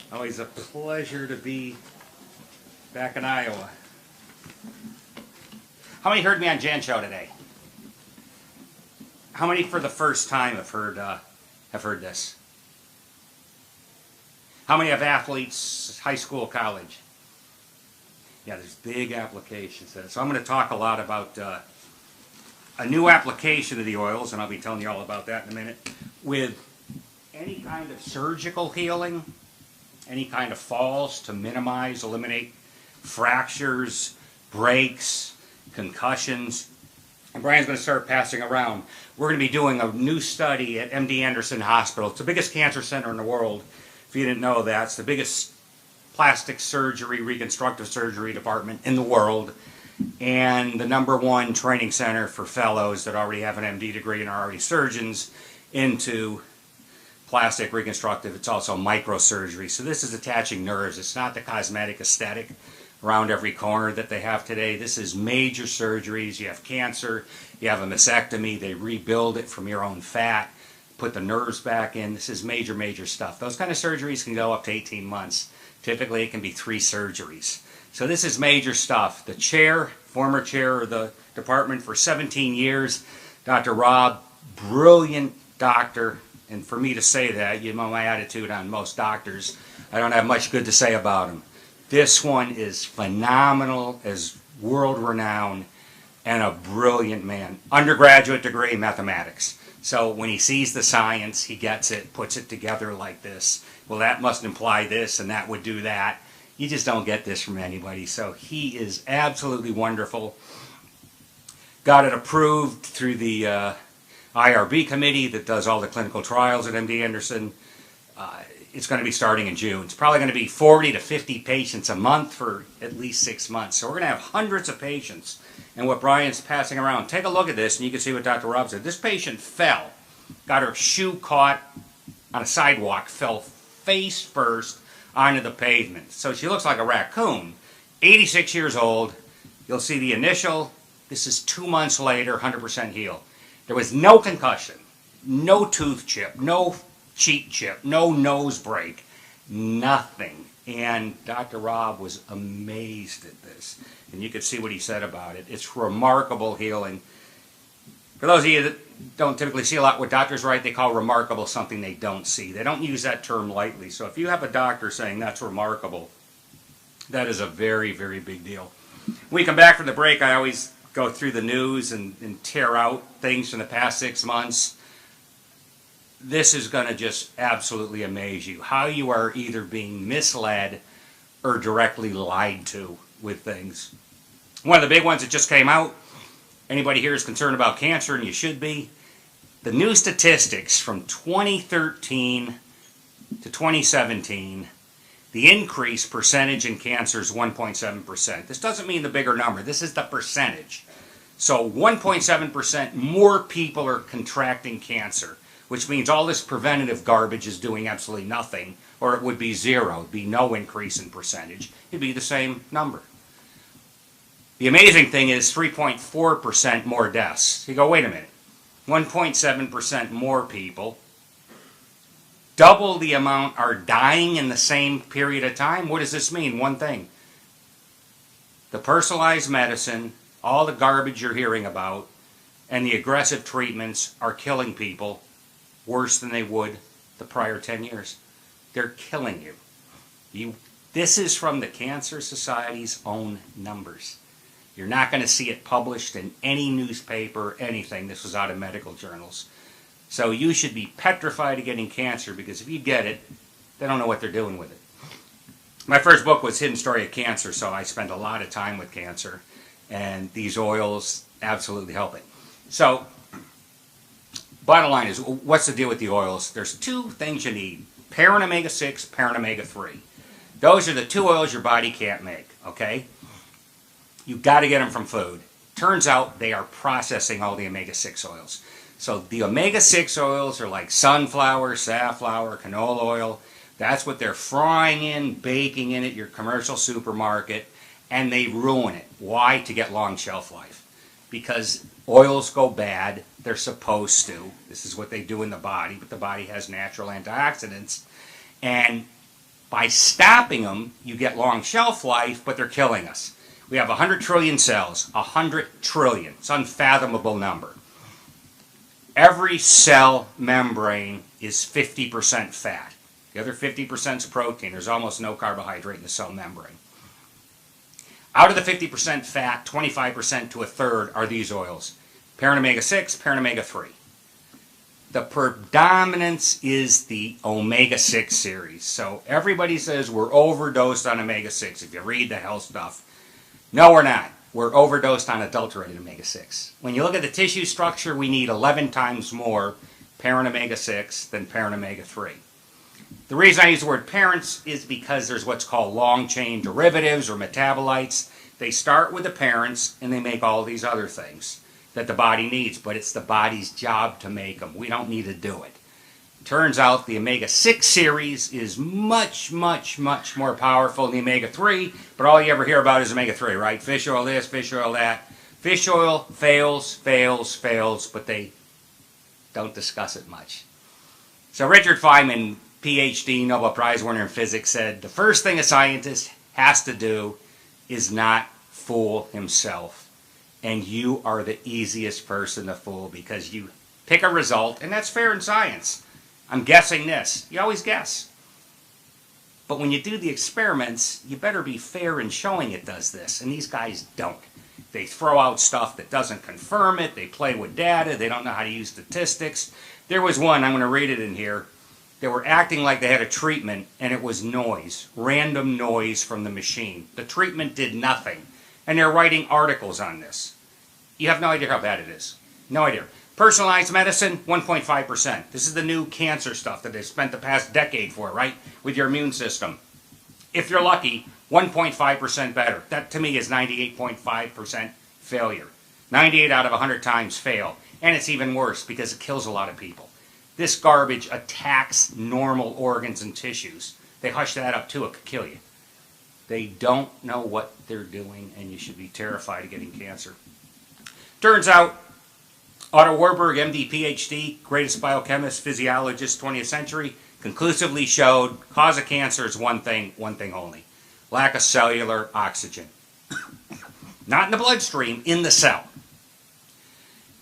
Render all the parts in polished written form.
Always a pleasure to be back in Iowa. How many heard me on Jan's show today? How many for the first time have heard this? How many have athletes, high school, college? Yeah, there's big applications to it. So I'm going to talk a lot about a new application of the oils, and I'll be telling you all about that in a minute, with any kind of surgical healing, any kind of falls to minimize, eliminate fractures, breaks, concussions. And Brian's going to start passing around. We're going to be doing a new study at MD Anderson Hospital. It's the biggest cancer center in the world. If you didn't know that, it's the biggest plastic surgery, reconstructive surgery department in the world, and the #1 training center for fellows that already have an MD degree and are already surgeons into plastic reconstructive. It's also microsurgery. So this is attaching nerves. It's not the cosmetic aesthetic around every corner that they have today. This is major surgeries. You have cancer, you have a mastectomy, they rebuild it from your own fat, put the nerves back in. This is major, major stuff. Those kind of surgeries can go up to 18 months. Typically it can be 3 surgeries. So this is major stuff. The chair, former chair of the department for 17 years, Dr. Rob, brilliant doctor. And for me to say that, you know my attitude on most doctors, I don't have much good to say about him. This one is phenomenal, is world-renowned, and a brilliant man. Undergraduate degree, mathematics. So when he sees the science, he gets it, puts it together like this. Well, that must imply this, and that would do that. You just don't get this from anybody. So he is absolutely wonderful. Got it approved through the IRB committee that does all the clinical trials at MD Anderson. It's going to be starting in June. It's probably going to be 40 to 50 patients a month for at least 6 months. So we're going to have hundreds of patients. And what Brian's passing around, take a look at this and you can see what Dr. Rob said. This patient fell, got her shoe caught on a sidewalk, fell face first onto the pavement. So she looks like a raccoon. 86 years old. You'll see the initial. This is 2 months later, 100% healed. There was no concussion, no tooth chip, no cheek chip, no nose break, nothing. And Dr. Rob was amazed at this. And you could see what he said about it. It's remarkable healing. For those of you that don't typically see a lot what doctors write, they call remarkable something they don't see. They don't use that term lightly. So if you have a doctor saying that's remarkable, that is a very, very big deal. When we come back from the break, I always go through the news and tear out things from the past 6 months. This is going to just absolutely amaze you. How you are either being misled or directly lied to with things. One of the big ones that just came out, anybody here is concerned about cancer, and you should be. The new statistics from 2013 to 2017, the increase percentage in cancer is 1.7%. This doesn't mean the bigger number. This is the percentage. So 1.7% more people are contracting cancer, which means all this preventative garbage is doing absolutely nothing, or it would be zero. It would be no increase in percentage. It would be the same number. The amazing thing is 3.4% more deaths. You go, wait a minute. 1.7% more people. Double the amount are dying in the same period of time. What does this mean? One thing. The personalized medicine, all the garbage you're hearing about, and the aggressive treatments are killing people worse than they would the prior 10 years. They're killing you. This is from the Cancer Society's own numbers. You're not going to see it published in any newspaper, anything. This was out of medical journals. So you should be petrified of getting cancer, because if you get it, they don't know what they're doing with it. My first book was Hidden Story of Cancer, so I spent a lot of time with cancer, and these oils absolutely help it. So, bottom line is, what's the deal with the oils? There's 2 things you need: Paran Omega-6, Paran Omega-3. Those are the 2 oils your body can't make, okay? You've got to get them from food. Turns out they are processing all the omega-6 oils. So the omega-6 oils are like sunflower, safflower, canola oil. That's what they're frying in, baking in at your commercial supermarket, and they ruin it. Why? To get long shelf life. Because oils go bad. They're supposed to. This is what they do in the body, but the body has natural antioxidants. And By stopping them, you get long shelf life, but they're killing us. We have 100 trillion cells. 100 trillion. It's an unfathomable number. Every cell membrane is 50% fat. The other 50% is protein. There's almost no carbohydrate in the cell membrane. Out of the 50% fat, 25% to a third are these oils. Parent omega-6, parent omega-3. The predominance is the omega-6 series. So everybody says we're overdosed on omega-6 if you read the health stuff. No, we're not. We're overdosed on adulterated omega-6. When you look at the tissue structure, we need 11 times more parent omega-6 than parent omega-3. The reason I use the word parents is because there's what's called long-chain derivatives or metabolites. They start with the parents and they make all these other things that the body needs, but it's the body's job to make them. We don't need to do it. Turns out the omega-6 series is much, much, much more powerful than the omega-3, but all you ever hear about is omega-3, right? Fish oil this, fish oil that. Fish oil fails, but they don't discuss it much. So Richard Feynman, PhD, Nobel Prize winner in physics, said the first thing a scientist has to do is not fool himself. And you are the easiest person to fool because you pick a result, and that's fair in science. I'm guessing this. You always guess. But when you do the experiments, you better be fair in showing it does this. And these guys don't. They throw out stuff that doesn't confirm it. They play with data. They don't know how to use statistics. There was one, I'm going to read it in here. They were acting like they had a treatment, and it was noise, random noise from the machine. The treatment did nothing. And they're writing articles on this. You have no idea how bad it is. No idea. Personalized medicine, 1.5%. This is the new cancer stuff that they've spent the past decade for, right? With your immune system. If you're lucky, 1.5% better. That to me is 98.5% failure. 98 out of 100 times fail. And it's even worse because it kills a lot of people. This garbage attacks normal organs and tissues. They hush that up too, it could kill you. They don't know what they're doing, and you should be terrified of getting cancer. Turns out, Otto Warburg, MD, PhD, greatest biochemist, physiologist, 20th century, conclusively showed cause of cancer is one thing only. Lack of cellular oxygen. Not in the bloodstream, in the cell.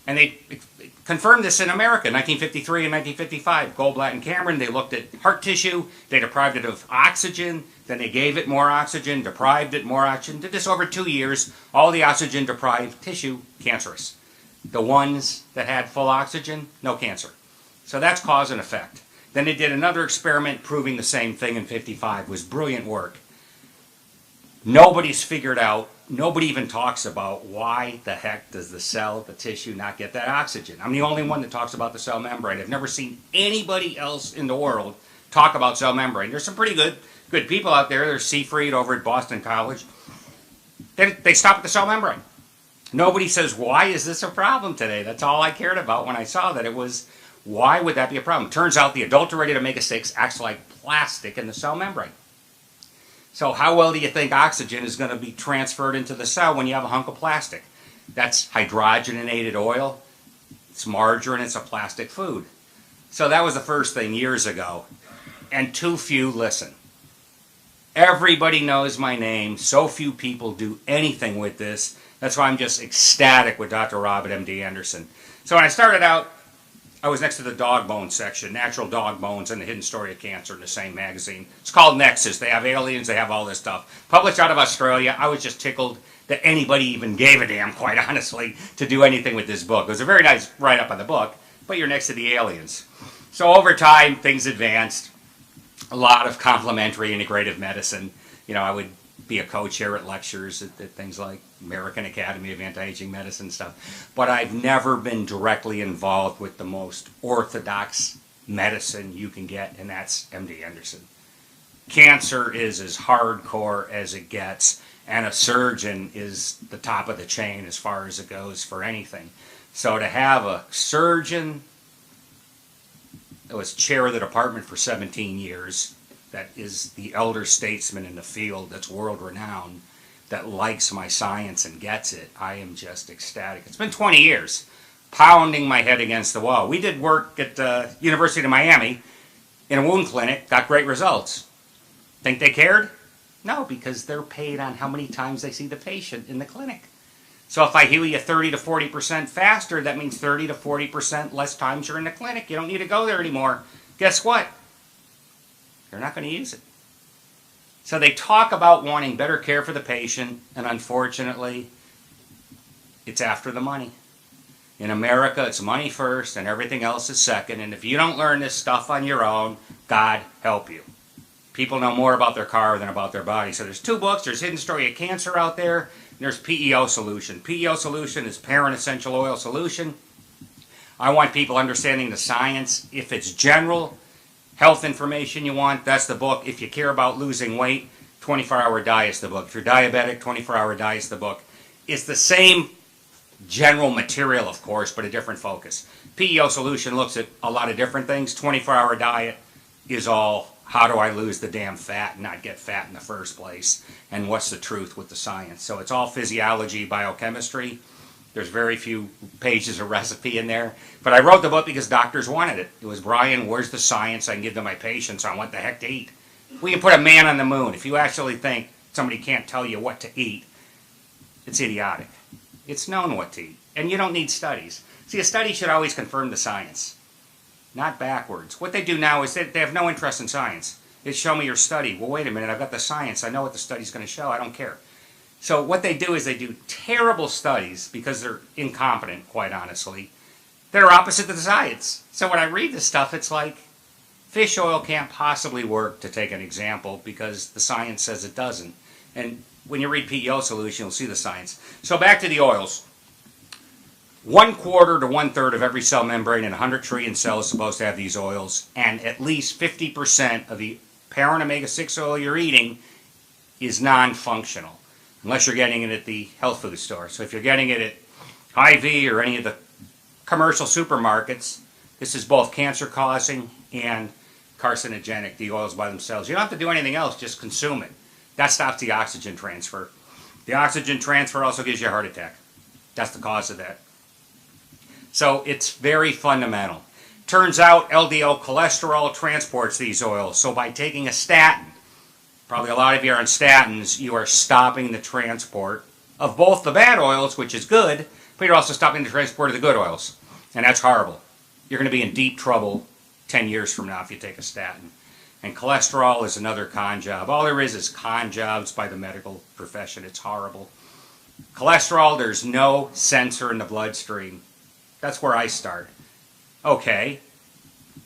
And they confirmed this in America, 1953 and 1955. Goldblatt and Cameron, they looked at heart tissue, they deprived it of oxygen, then they gave it more oxygen, deprived it more oxygen. Did this over 2 years. All the oxygen-deprived tissue, cancerous. The ones that had full oxygen, no cancer. So that's cause and effect. Then they did another experiment proving the same thing in 55. It was brilliant work. Nobody's figured out, nobody even talks about why the heck does the cell, the tissue, not get that oxygen. I'm the only one that talks about the cell membrane. I've never seen anybody else in the world talk about cell membrane. There's some pretty good people out there. There's Seafried over at Boston College. They stop at the cell membrane. Nobody says, why is this a problem today? That's all I cared about when I saw that. It was, why would that be a problem? Turns out the adulterated omega-6 acts like plastic in the cell membrane. So how well do you think oxygen is going to be transferred into the cell when you have a hunk of plastic? That's hydrogenated oil. It's margarine. It's a plastic food. So that was the first thing years ago. And too few listen. Everybody knows my name. So few people do anything with this. That's why I'm just ecstatic with Dr. Rob at MD Anderson. So when I started out, I was next to the dog bones section, natural dog bones and the hidden story of cancer in the same magazine. It's called Nexus. They have aliens, they have all this stuff. Published out of Australia. I was just tickled that anybody even gave a damn, quite honestly, to do anything with this book. It was a very nice write-up on the book, but you're next to the aliens. So over time, things advanced. A lot of complementary integrative medicine. You know, I would be a co-chair at lectures at things like American Academy of Anti-Aging Medicine stuff. But I've never been directly involved with the most orthodox medicine you can get, and that's MD Anderson. Cancer is as hardcore as it gets, and a surgeon is the top of the chain as far as it goes for anything. So to have a surgeon that was chair of the department for 17 years, that is the elder statesman in the field that's world-renowned, that likes my science and gets it, I am just ecstatic. It's been 20 years, pounding my head against the wall. We did work at University of Miami in a wound clinic, got great results. Think they cared? No, because they're paid on how many times they see the patient in the clinic. So if I heal you 30 to 40% faster, that means 30 to 40% less times you're in the clinic. You don't need to go there anymore. Guess what? They're not going to use it. So they talk about wanting better care for the patient, and unfortunately, it's after the money. In America, it's money first and everything else is second. And if you don't learn this stuff on your own, God help you. People know more about their car than about their body. So there's 2 books. There's Hidden Story of Cancer out there. And there's PEO Solution. PEO Solution is Parent Essential Oil Solution. I want people understanding the science. If it's general health information you want, that's the book. If you care about losing weight, 24-Hour Diet's the book. If you're diabetic, 24-Hour Diet's the book. It's the same general material, of course, but a different focus. PEO Solution looks at a lot of different things. 24-Hour Diet is all, how do I lose the damn fat and not get fat in the first place? And what's the truth with the science? So it's all physiology, biochemistry. There's very few pages of recipe in there. But I wrote the book because doctors wanted it. It was, Brian, where's the science I can give to my patients on what the heck to eat? We can put a man on the moon. If you actually think somebody can't tell you what to eat, it's idiotic. It's known what to eat. And you don't need studies. See, a study should always confirm the science, not backwards. What they do now is they have no interest in science. They show me your study. Well, wait a minute, I've got the science. I know what the study's going to show. I don't care. So what they do is they do terrible studies because they're incompetent, quite honestly. They're opposite to the science. So when I read this stuff, it's like, fish oil can't possibly work, to take an example, because the science says it doesn't. And when you read PEO Solution, you'll see the science. So back to the oils. 1/4 to 1/3 of every cell membrane in 100 trillion cells is supposed to have these oils, and at least 50% of the parent omega-6 oil you're eating is non-functional, unless you're getting it at the health food store. So if you're getting it at Hy-Vee or any of the commercial supermarkets, this is both cancer-causing and carcinogenic, the oils by themselves. You don't have to do anything else, just consume it. That stops the oxygen transfer. The oxygen transfer also gives you a heart attack. That's the cause of that. So it's very fundamental. Turns out LDL cholesterol transports these oils. So by taking a statin, probably a lot of you are on statins, you are stopping the transport of both the bad oils, which is good, but you're also stopping the transport of the good oils. And that's horrible. You're going to be in deep trouble 10 years from now if you take a statin. And cholesterol is another con job. All there is con jobs by the medical profession. It's horrible. Cholesterol, there's no sensor in the bloodstream. That's where I start. Okay.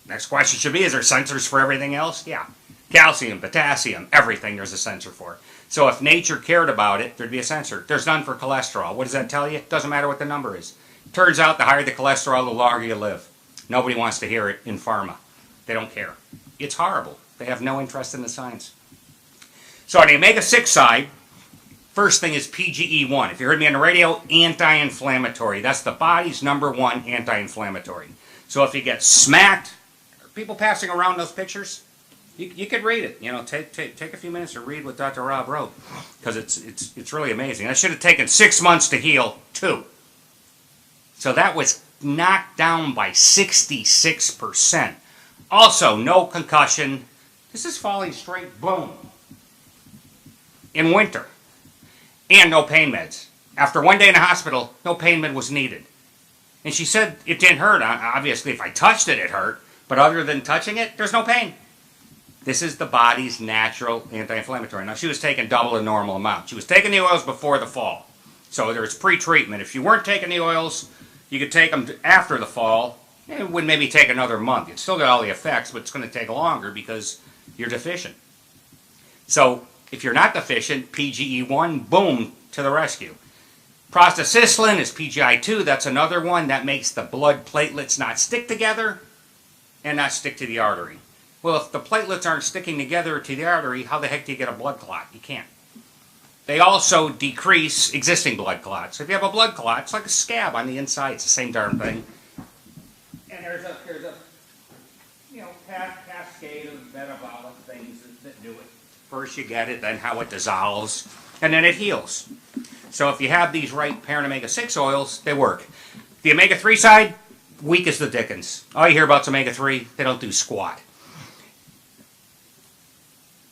Next question should be, is there sensors for everything else? Yeah. Calcium, potassium, everything there's a sensor for. So if nature cared about it, there'd be a sensor. There's none for cholesterol. What does that tell you? It doesn't matter what the number is. Turns out the higher the cholesterol, the longer you live. Nobody wants to hear it in pharma. They don't care. It's horrible. They have no interest in the science. So on the omega-6 side, first thing is PGE1. If you heard me on the radio, anti-inflammatory. That's the body's #1 anti-inflammatory. So if you get smacked, are people passing around those pictures? You could read it. You know, take a few minutes to read what Dr. Rob wrote, because it's really amazing. I should have taken 6 months to heal, 2. So that was knocked down by 66%. Also, no concussion. This is falling straight, boom, in winter. And no pain meds. After 1 day in the hospital, no pain med was needed. And she said it didn't hurt. Obviously, if I touched it, it hurt. But other than touching it, there's no pain. This is the body's natural anti-inflammatory. Now, she was taking double the normal amount. She was taking the oils before the fall. So there's pre-treatment. If you weren't taking the oils, you could take them after the fall. It would maybe take another month. You'd still get all the effects, but it's going to take longer because you're deficient. So if you're not deficient, PGE1, boom, to the rescue. Prostacyclin is PGI2. That's another one that makes the blood platelets not stick together and not stick to the artery. Well, if the platelets aren't sticking together to the artery, how the heck do you get a blood clot? You can't. They also decrease existing blood clots. So if you have a blood clot, it's like a scab on the inside. It's the same darn thing. And there's a cascade of metabolic things that do it. First you get it, then how it dissolves, and then it heals. So if you have these right parent omega-6 oils, they work. The omega-3 side, weak as the dickens. All you hear about is omega-3, they don't do squat.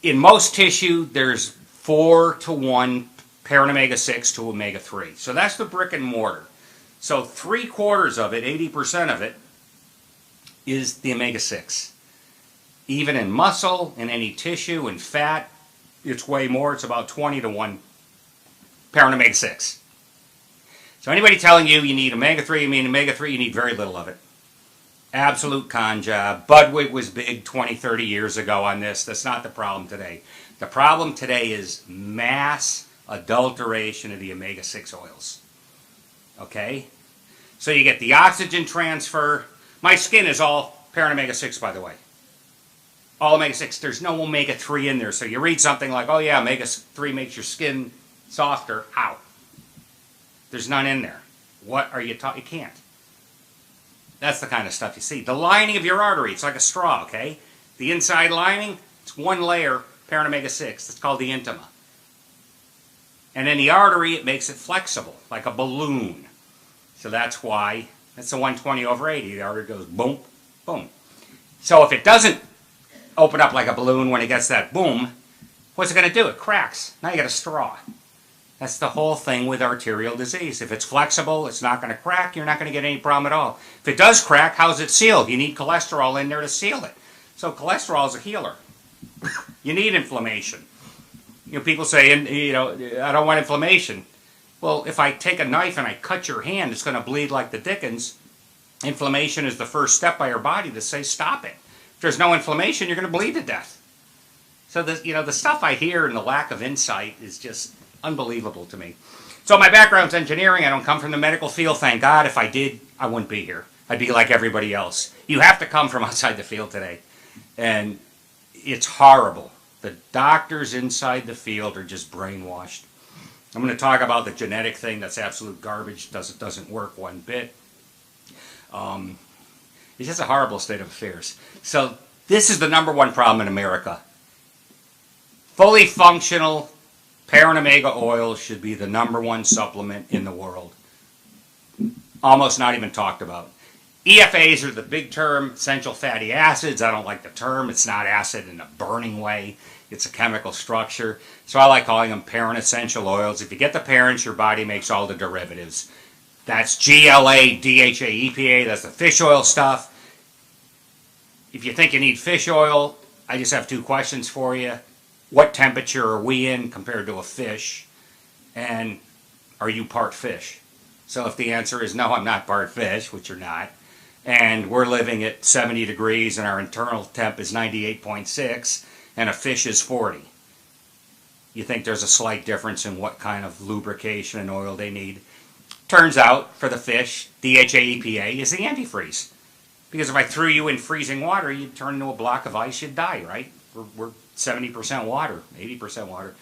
In most tissue, there's 4-to-1 parent omega-6 to omega-3. So that's the brick and mortar. So 3/4 of it, 80% of it, is the omega-6. Even in muscle, in any tissue, in fat, it's way more. It's about 20-to-1 parent omega-6. So anybody telling you you need omega-3, you need very little of it. Absolute con job. Budwig was big 20, 30 years ago on this. That's not the problem today. The problem today is mass adulteration of the omega-6 oils. Okay? So you get the oxygen transfer. My skin is all parent omega-6, by the way. All omega-6. There's no omega-3 in there. So you read something like, oh yeah, omega-3 makes your skin softer. How? There's none in there. What are you talking? You can't. That's the kind of stuff you see. The lining of your artery, it's like a straw, okay? The inside lining, it's one layer, parent omega-6. It's called the intima. And then the artery, it makes it flexible, like a balloon. So that's why, that's the 120/80. The artery goes boom, boom. So if it doesn't open up like a balloon when it gets that boom, what's it going to do? It cracks. Now you got a straw. That's the whole thing with arterial disease. If it's flexible, it's not going to crack. You're not going to get any problem at all. If it does crack, how's it sealed? You need cholesterol in there to seal it. So cholesterol is a healer. You need inflammation. You know, people say, I don't want inflammation. Well, if I take a knife and I cut your hand, it's going to bleed like the dickens. Inflammation is the first step by your body to say, stop it. If there's no inflammation, you're going to bleed to death. So the stuff I hear and the lack of insight is just unbelievable to me. So my background's engineering. I don't come from the medical field. Thank God. If I did, I wouldn't be here. I'd be like everybody else. You have to come from outside the field today. And it's horrible. The doctors inside the field are just brainwashed. I'm going to talk about the genetic thing. That's absolute garbage. Doesn't work one bit. It's just a horrible state of affairs. So this is the #1 problem in America. Fully functional parent omega oil should be the #1 supplement in the world. Almost not even talked about. EFAs are the big term, essential fatty acids. I don't like the term. It's not acid in a burning way. It's a chemical structure. So I like calling them parent essential oils. If you get the parents, your body makes all the derivatives. That's GLA, DHA, EPA. That's the fish oil stuff. If you think you need fish oil, I just have 2 questions for you. What temperature are we in compared to a fish? And are you part fish? So if the answer is no, I'm not part fish, which you're not, and we're living at 70 degrees and our internal temp is 98.6 and a fish is 40, you think there's a slight difference in what kind of lubrication and oil they need. Turns out, for the fish, DHA EPA is the antifreeze. Because if I threw you in freezing water, you'd turn into a block of ice, you'd die, right? We're 70% water, 80% water.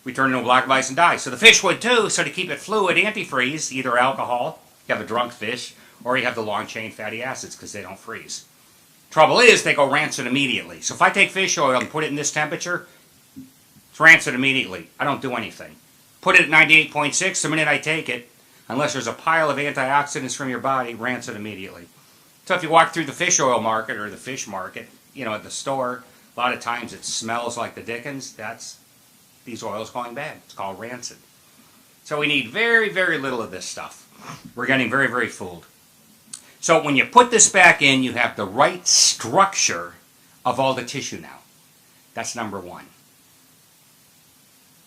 We turn into a block of ice and die. So the fish would too. So to keep it fluid, antifreeze, either alcohol, you have a drunk fish, or you have the long-chain fatty acids because they don't freeze. Trouble is, they go rancid immediately. So if I take fish oil and put it in this temperature, it's rancid immediately. I don't do anything. Put it at 98.6, the minute I take it, unless there's a pile of antioxidants from your body, rancid immediately. So if you walk through the fish oil market or the fish market, at the store, a lot of times it smells like the dickens. That's these oils going bad. It's called rancid. So we need very, very little of this stuff. We're getting very, very fooled. So when you put this back in, you have the right structure of all the tissue now. That's #1.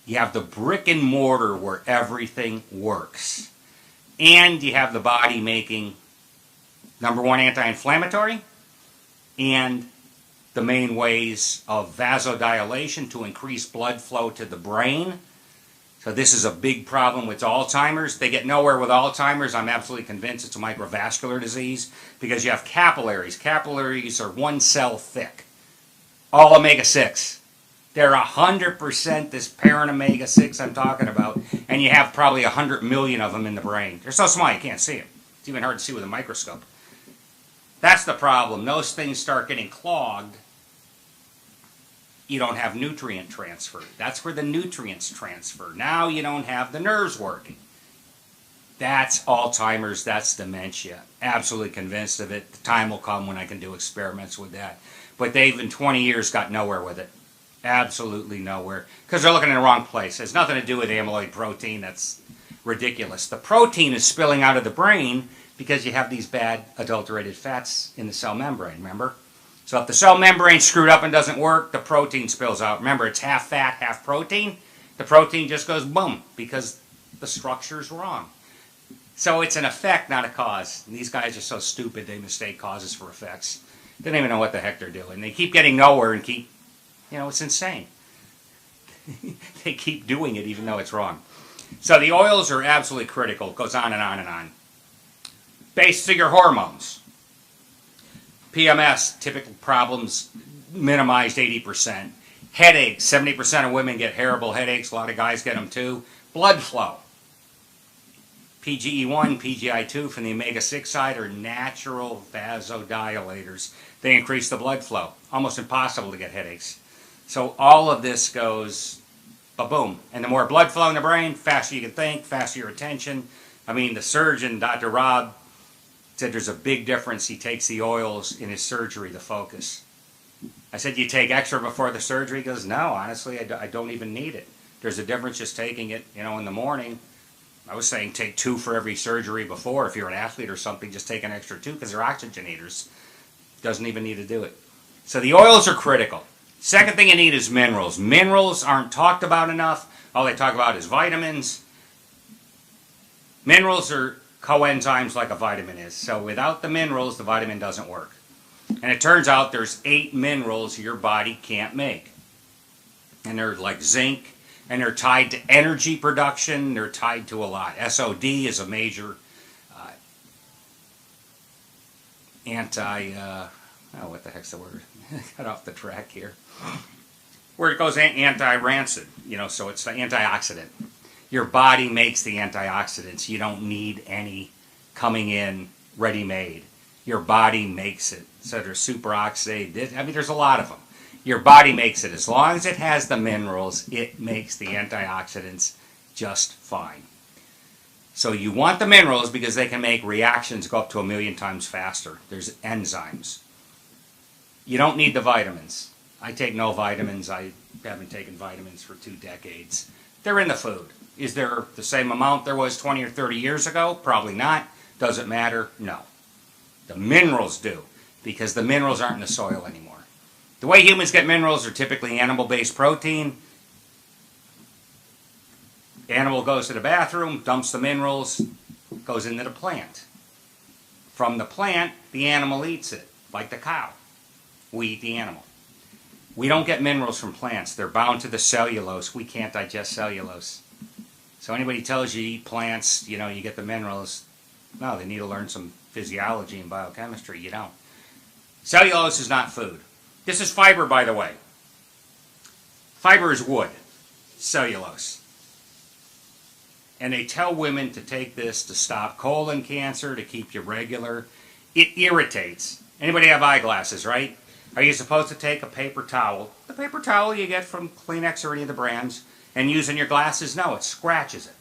You have the brick and mortar where everything works. And you have the body making #1 anti-inflammatory and the main ways of vasodilation to increase blood flow to the brain. So this is a big problem with Alzheimer's. They get nowhere with Alzheimer's. I'm absolutely convinced it's a microvascular disease because you have capillaries. Capillaries are 1 cell thick. All omega-6. They're 100% this parent omega-6 I'm talking about, and you have probably 100 million of them in the brain. They're so small you can't see them. It's even hard to see with a microscope. That's the problem. Those things start getting clogged. You don't have nutrient transfer. That's where the nutrients transfer. Now you don't have the nerves working. That's Alzheimer's. That's dementia. Absolutely convinced of it. The time will come when I can do experiments with that. But they've, in 20 years, got nowhere with it. Absolutely nowhere. Because they're looking in the wrong place. It has nothing to do with amyloid protein. That's ridiculous. The protein is spilling out of the brain because you have these bad adulterated fats in the cell membrane, remember? So if the cell membrane's screwed up and doesn't work, the protein spills out. Remember, it's half fat, half protein. The protein just goes boom because the structure's wrong. So it's an effect, not a cause. And these guys are so stupid they mistake causes for effects. They don't even know what the heck they're doing. They keep getting nowhere and keep, it's insane. They keep doing it even though it's wrong. So the oils are absolutely critical. It goes on and on and on. Base your hormones. PMS, typical problems, minimized 80%. Headaches, 70% of women get terrible headaches. A lot of guys get them too. Blood flow. PGE1, PGI2 from the omega-6 side are natural vasodilators. They increase the blood flow. Almost impossible to get headaches. So all of this goes ba-boom. And the more blood flow in the brain, faster you can think, faster your attention. I mean, the surgeon, Dr. Rob, said there's a big difference. He takes the oils in his surgery to focus. I said, you take extra before the surgery? He goes, no, honestly, I don't even need it. There's a difference just taking it, in the morning. I was saying take 2 for every surgery before. If you're an athlete or something, just take an extra 2 because they're oxygenators. Doesn't even need to do it. So the oils are critical. Second thing you need is minerals. Minerals aren't talked about enough. All they talk about is vitamins. Minerals are coenzymes like a vitamin is. So without the minerals, the vitamin doesn't work. And it turns out there's 8 minerals your body can't make. And they're like zinc, and they're tied to energy production. They're tied to a lot. SOD is a major what the heck's the word? Got off the track here. Where it goes anti-rancid, so it's the antioxidant. Your body makes the antioxidants. You don't need any coming in ready-made. Your body makes it. So there's superoxide. There's a lot of them. Your body makes it. As long as it has the minerals, it makes the antioxidants just fine. So you want the minerals because they can make reactions go up to 1,000,000 times faster. There's enzymes. You don't need the vitamins. I take no vitamins. I haven't taken vitamins for 2 decades. They're in the food. Is there the same amount there was 20 or 30 years ago? Probably not. Does it matter? No. The minerals do, because the minerals aren't in the soil anymore. The way humans get minerals are typically animal-based protein. Animal goes to the bathroom, dumps the minerals, goes into the plant. From the plant, the animal eats it, like the cow. We eat the animal. We don't get minerals from plants. They're bound to the cellulose. We can't digest cellulose. So anybody tells you eat plants, you get the minerals. No, they need to learn some physiology and biochemistry. You don't. Cellulose is not food. This is fiber, by the way. Fiber is wood. Cellulose. And they tell women to take this to stop colon cancer, to keep you regular. It irritates. Anybody have eyeglasses, right? Are you supposed to take a paper towel, the paper towel you get from Kleenex or any of the brands, and use in your glasses? No, it scratches it.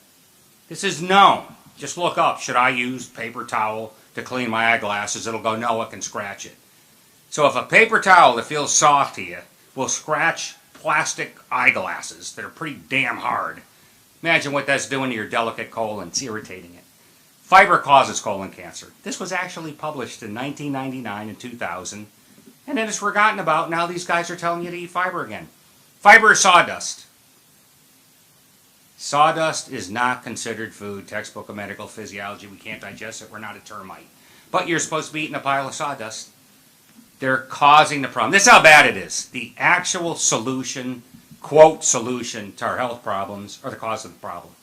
This is known. Just look up, should I use paper towel to clean my eyeglasses? It'll go, no, it can scratch it. So if a paper towel that feels soft to you will scratch plastic eyeglasses that are pretty damn hard, imagine what that's doing to your delicate colon. It's irritating it. Fiber causes colon cancer. This was actually published in 1999 and 2000, and then it's forgotten about. Now these guys are telling you to eat fiber again. Fiber is sawdust. Sawdust is not considered food. Textbook of medical physiology. We can't digest it. We're not a termite. But you're supposed to be eating a pile of sawdust. They're causing the problem. This is how bad it is. The actual solution, quote, solution to our health problems are the cause of the problem.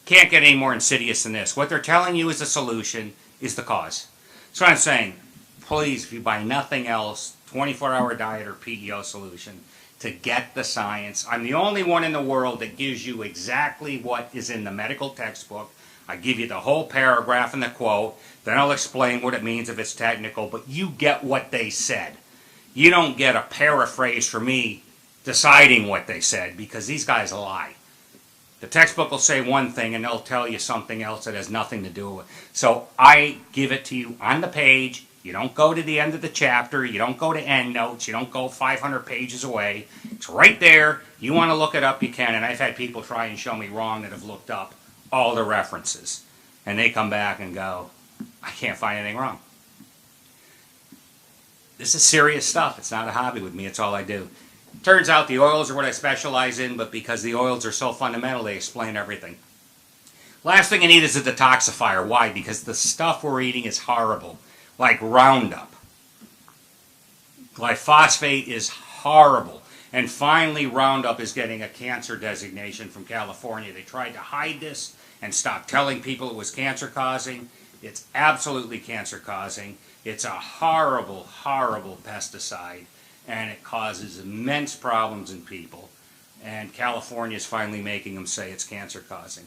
Can't get any more insidious than this. What they're telling you is the solution is the cause. So I'm saying, please, if you buy nothing else, 24-hour diet or PEO solution, to get the science. I'm the only one in the world that gives you exactly what is in the medical textbook. I give you the whole paragraph and the quote. Then I'll explain what it means if it's technical, but you get what they said. You don't get a paraphrase from me deciding what they said, because these guys lie. The textbook will say one thing and they'll tell you something else that has nothing to do with it. So I give it to you on the page You don't go to the end of the chapter. You don't go to endnotes. You don't go 500 pages away. It's right there. You want to look it up, you can. And I've had people try and show me wrong that have looked up all the references. And they come back and go, I can't find anything wrong. This is serious stuff. It's not a hobby with me. It's all I do. Turns out the oils are what I specialize in, but because the oils are so fundamental, they explain everything. Last thing you need is a detoxifier. Why? Because the stuff we're eating is horrible. Like Roundup. Glyphosate is horrible. And finally, Roundup is getting a cancer designation from California. They tried to hide this and stop telling people it was cancer-causing. It's absolutely cancer-causing. It's a horrible, horrible pesticide, and it causes immense problems in people. And California is finally making them say it's cancer-causing.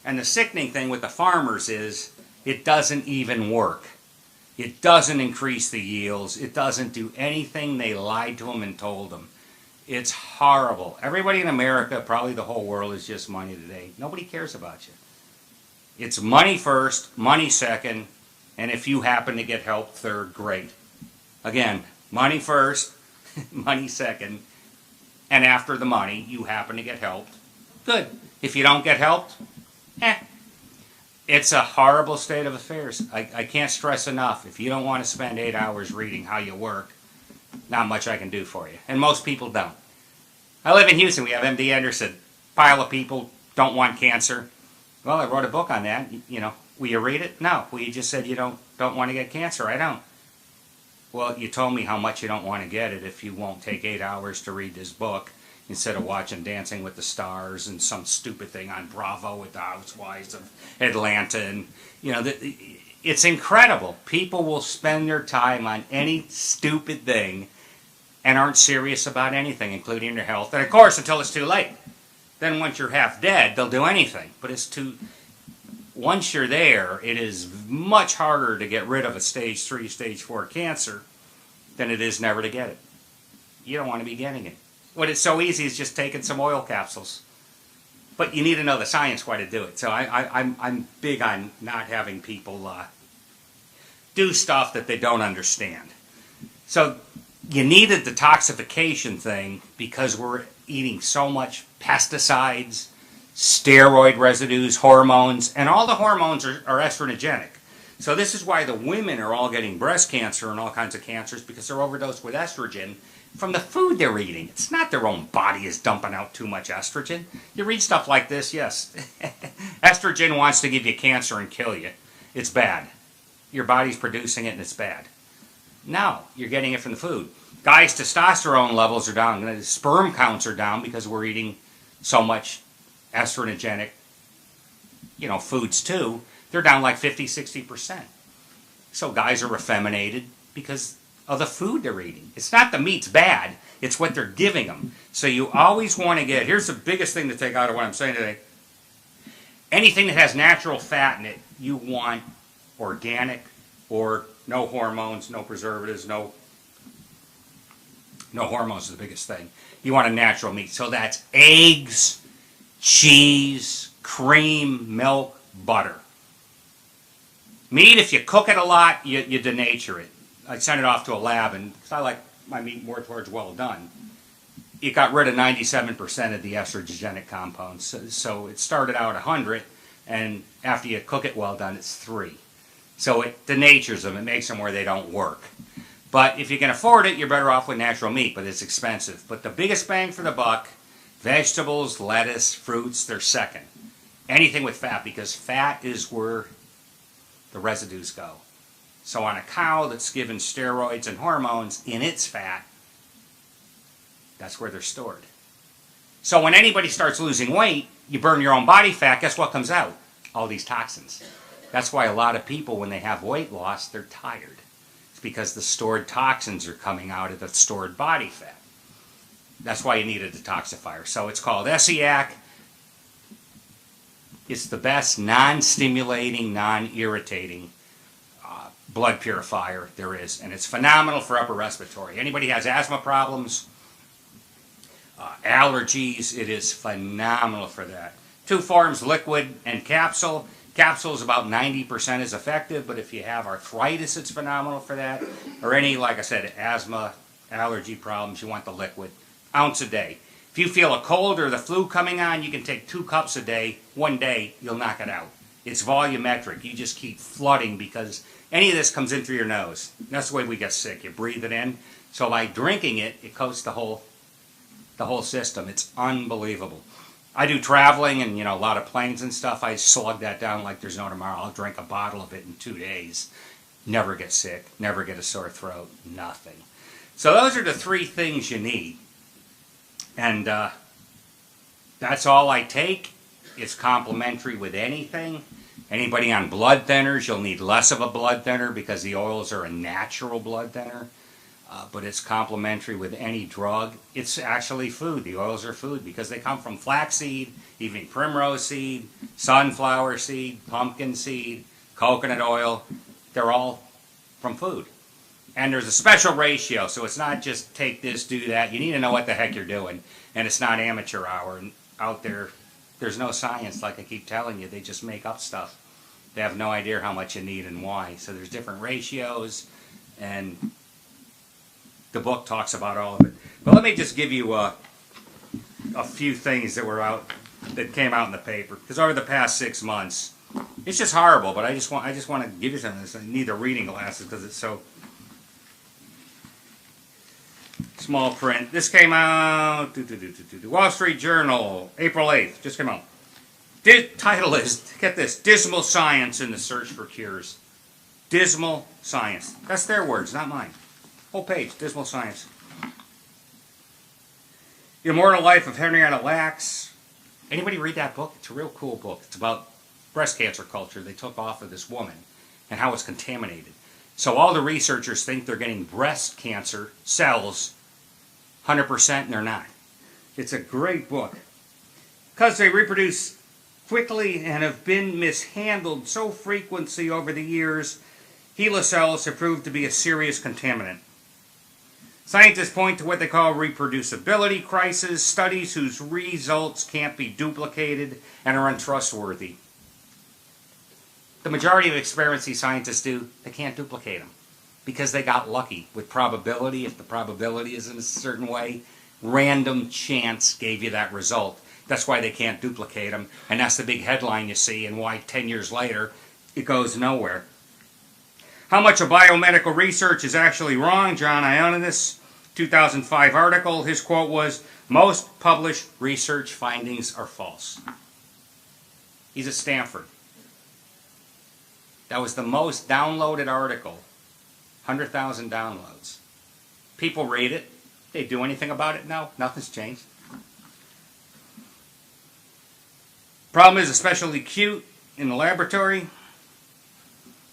And the sickening thing with the farmers is it doesn't even work. It doesn't increase the yields. It doesn't do anything they lied to them and told them. It's horrible. Everybody in America, probably the whole world, is just money today. Nobody cares about you. It's money first, money second, and if you happen to get help third, great. Again, money first, money second, and after the money, you happen to get helped, good. If you don't get helped, it's a horrible state of affairs. I can't stress enough, if you don't want to spend 8 hours reading how you work, not much I can do for you. And most people don't. I live in Houston. We have MD Anderson. Pile of people don't want cancer. Well, I wrote a book on that. You know, will you read it? No. Well, you just said you don't want to get cancer. I don't. Well, you told me how much you don't want to get it if you won't take 8 hours to read this book instead of watching Dancing with the Stars and some stupid thing on Bravo with the Housewives of Atlanta. And, you know, it's incredible. People will spend their time on any stupid thing and aren't serious about anything, including their health. And, of course, until it's too late. Then once you're half dead, they'll do anything. But it's too... Once you're there, it is much harder to get rid of a stage 3, stage 4 cancer than it is never to get it. You don't want to be getting it. What is so easy is just taking some oil capsules. But you need to know the science why to do it. So I'm big on not having people do stuff that they don't understand. So you need a detoxification thing because we're eating so much pesticides, steroid residues, hormones, and all the hormones are estrogenic. So this is why the women are all getting breast cancer and all kinds of cancers, because they're overdosed with estrogen from the food they're eating. It's not their own body is dumping out too much estrogen. You read stuff like this, yes. Estrogen wants to give you cancer and kill you. It's bad. Your body's producing it and it's bad. No, you're getting it from the food. Guys' testosterone levels are down. Sperm counts are down because we're eating so much estrogenic, foods too. They're down like 50-60%. So guys are effeminated because of the food they're eating. It's not the meat's bad, it's what they're giving them. So you always want to get, here's the biggest thing to take out of what I'm saying today. Anything that has natural fat in it, you want organic or no hormones, no preservatives, no hormones is the biggest thing. You want a natural meat. So that's eggs, cheese, cream, milk, butter. Meat, if you cook it a lot, you denature it. I sent it off to a lab, and I like my meat more towards well done. It got rid of 97% of the estrogenic compounds. So it started out 100, and after you cook it well done, it's 3. So it denatures them. It makes them where they don't work. But if you can afford it, you're better off with natural meat, but it's expensive. But the biggest bang for the buck, vegetables, lettuce, fruits, they're second. Anything with fat, because fat is where the residues go. So on a cow that's given steroids and hormones in its fat, that's where they're stored. So when anybody starts losing weight, you burn your own body fat, guess what comes out? All these toxins. That's why a lot of people, when they have weight loss, they're tired. It's because the stored toxins are coming out of the stored body fat. That's why you need a detoxifier. So it's called Essiac. It's the best non-stimulating, non-irritating blood purifier there is. And it's phenomenal for upper respiratory. Anybody has asthma problems, allergies, it is phenomenal for that. 2 forms, liquid and capsule. Capsule is about 90% as effective, but if you have arthritis, it's phenomenal for that. Or any, like I said, asthma, allergy problems, you want the liquid. Ounce a day. If you feel a cold or the flu coming on, you can take 2 cups a day. One day, you'll knock it out. It's volumetric. You just keep flooding because any of this comes in through your nose. That's the way we get sick. You breathe it in. So by drinking it, it coats the whole system. It's unbelievable. I do traveling and, a lot of planes and stuff. I slug that down like there's no tomorrow. I'll drink a bottle of it in 2 days. Never get sick. Never get a sore throat. Nothing. So those are the 3 things you need. And that's all I take. It's complementary with anything. Anybody on blood thinners, you'll need less of a blood thinner because the oils are a natural blood thinner. But it's complementary with any drug. It's actually food. The oils are food because they come from flaxseed, evening primrose seed, sunflower seed, pumpkin seed, coconut oil. They're all from food. And there's a special ratio, so it's not just take this, do that. You need to know what the heck you're doing. And it's not amateur hour. And out there, there's no science, like I keep telling you. They just make up stuff. They have no idea how much you need and why. So there's different ratios, and the book talks about all of it. But let me just give you a few things that came out in the paper. Because over the past 6 months, it's just horrible. But I just want to give you something of this. I need the reading glasses because it's so small print. This came out, Wall Street Journal, April 8th. Just came out. Title is, get this, Dismal Science in the Search for Cures. Dismal Science. That's their words, not mine. Whole page, Dismal Science. The Immortal Life of Henrietta Lacks. Anybody read that book? It's a real cool book. It's about breast cancer culture they took off of this woman and how it's contaminated. So all the researchers think they're getting breast cancer cells 100% and they're not. It's a great book. Because they reproduce quickly and have been mishandled so frequently over the years, HeLa cells have proved to be a serious contaminant. Scientists point to what they call reproducibility crisis, studies whose results can't be duplicated and are untrustworthy. The majority of experiments these scientists do, they can't duplicate them because they got lucky with probability. If the probability is in a certain way, random chance gave you that result. That's why they can't duplicate them, and that's the big headline you see, and why 10 years later it goes nowhere. How much of biomedical research is actually wrong? John Ioannidis, 2005 article, his quote was, "Most published research findings are false." He's at Stanford. That was the most downloaded article, 100,000 downloads. People read it. They do anything about it? No, nothing's changed. Problem is especially cute in the laboratory.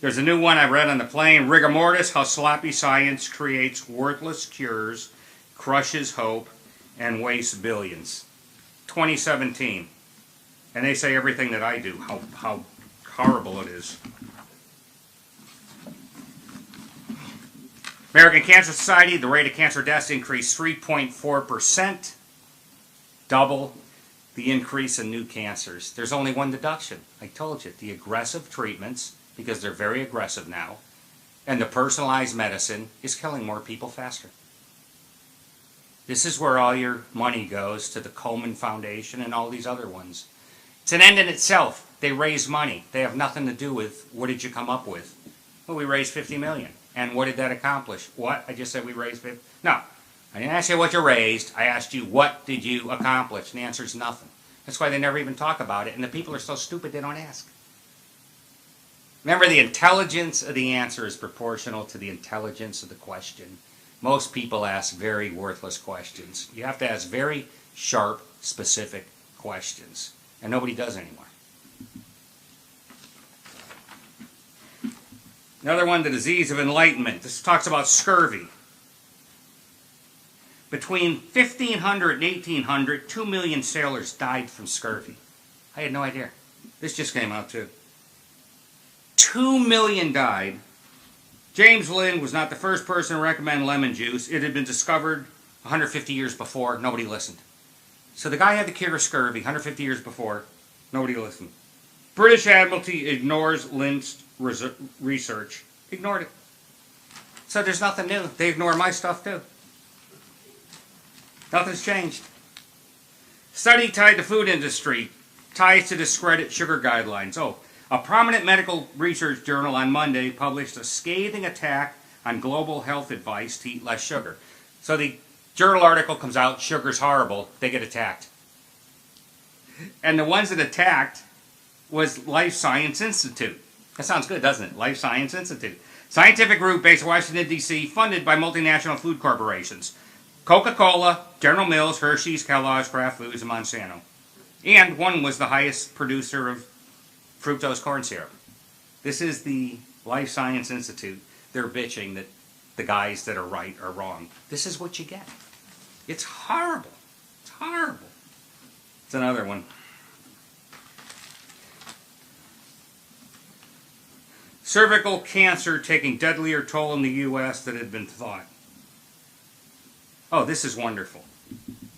There's a new one I read on the plane, Rigor Mortis, How Sloppy Science Creates Worthless Cures, Crushes Hope, and Wastes Billions. 2017. And they say everything that I do, how horrible it is. American Cancer Society, the rate of cancer deaths increased 3.4%, double the increase in new cancers. There's only one deduction. I told you, the aggressive treatments, because they're very aggressive now, and the personalized medicine is killing more people faster. This is where all your money goes, to the Komen Foundation and all these other ones. It's an end in itself. They raise money. They have nothing to do with what did you come up with. Well, we raised $50 million. And what did that accomplish? What? I just said we raised 50. No. I didn't ask you what you raised. I asked you, what did you accomplish? And the answer is nothing. That's why they never even talk about it. And the people are so stupid they don't ask. Remember, the intelligence of the answer is proportional to the intelligence of the question. Most people ask very worthless questions. You have to ask very sharp, specific questions. And nobody does anymore. Another one, the disease of enlightenment. This talks about scurvy. Between 1500 and 1800, 2 million sailors died from scurvy. I had no idea. This just came out too. 2 million died. James Lind was not the first person to recommend lemon juice. It had been discovered 150 years before. Nobody listened. So the guy had the cure of scurvy 150 years before. Nobody listened. British Admiralty ignores Lind's research. Ignored it. So there's nothing new. They ignore my stuff too. Nothing's changed. Study tied to food industry ties to discredit sugar guidelines. Oh, a prominent medical research journal on Monday published a scathing attack on global health advice to eat less sugar. So the journal article comes out, sugar's horrible, they get attacked. And the ones that attacked was Life Science Institute. That sounds good, doesn't it? Life Science Institute. Scientific group based in Washington, D.C., funded by multinational food corporations. Coca-Cola, General Mills, Hershey's, Kellogg's, Kraft Foods, and Monsanto. And one was the highest producer of fructose corn syrup. This is the Life Science Institute. They're bitching that the guys that are right are wrong. This is what you get. It's horrible. It's horrible. It's another one. Cervical cancer taking deadlier toll in the U.S. than had been thought. Oh, this is wonderful.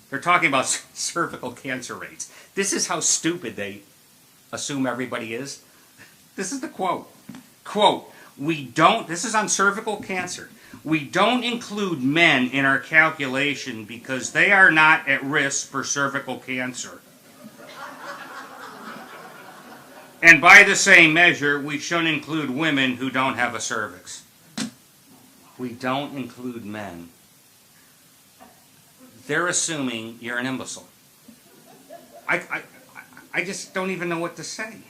They're talking about cervical cancer rates. This is how stupid they assume everybody is. This is the quote. Quote, this is on cervical cancer. We don't include men in our calculation because they are not at risk for cervical cancer. And by the same measure, we shouldn't include women who don't have a cervix. We don't include men. They're assuming you're an imbecile. I just don't even know what to say.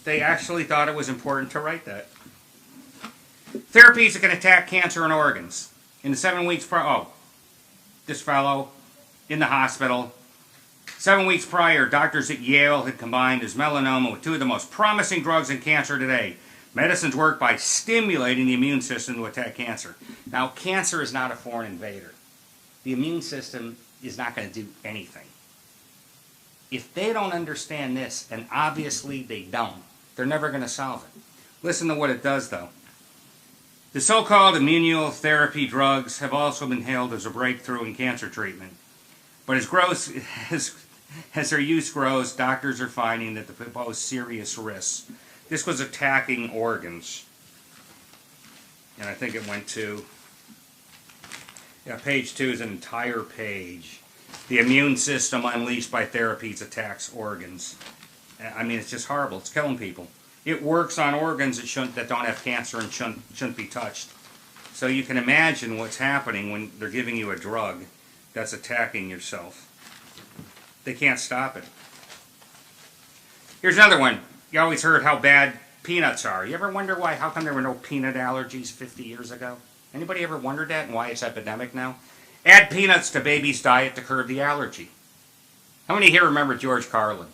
They actually thought it was important to write that. Therapies that can attack cancer and organs. In the 7 weeks prior, this fellow in the hospital. 7 weeks prior, doctors at Yale had combined his melanoma with two of the most promising drugs in cancer today. Medicines work by stimulating the immune system to attack cancer. Now, cancer is not a foreign invader. The immune system is not going to do anything. If they don't understand this, and obviously they don't, they're never going to solve it. Listen to what it does, though. The so-called immunotherapy drugs have also been hailed as a breakthrough in cancer treatment. But as their use grows, doctors are finding that they pose serious risks. This was attacking organs. And I think it went to, page 2 is an entire page. The immune system unleashed by therapies attacks organs. I mean, it's just horrible. It's killing people. It works on organs that don't have cancer and shouldn't be touched. So you can imagine what's happening when they're giving you a drug that's attacking yourself. They can't stop it. Here's another one. You always heard how bad peanuts are. You ever wonder how come there were no peanut allergies 50 years ago? Anybody ever wondered that and why it's epidemic now? Add peanuts to baby's diet to curb the allergy. How many here remember George Carlin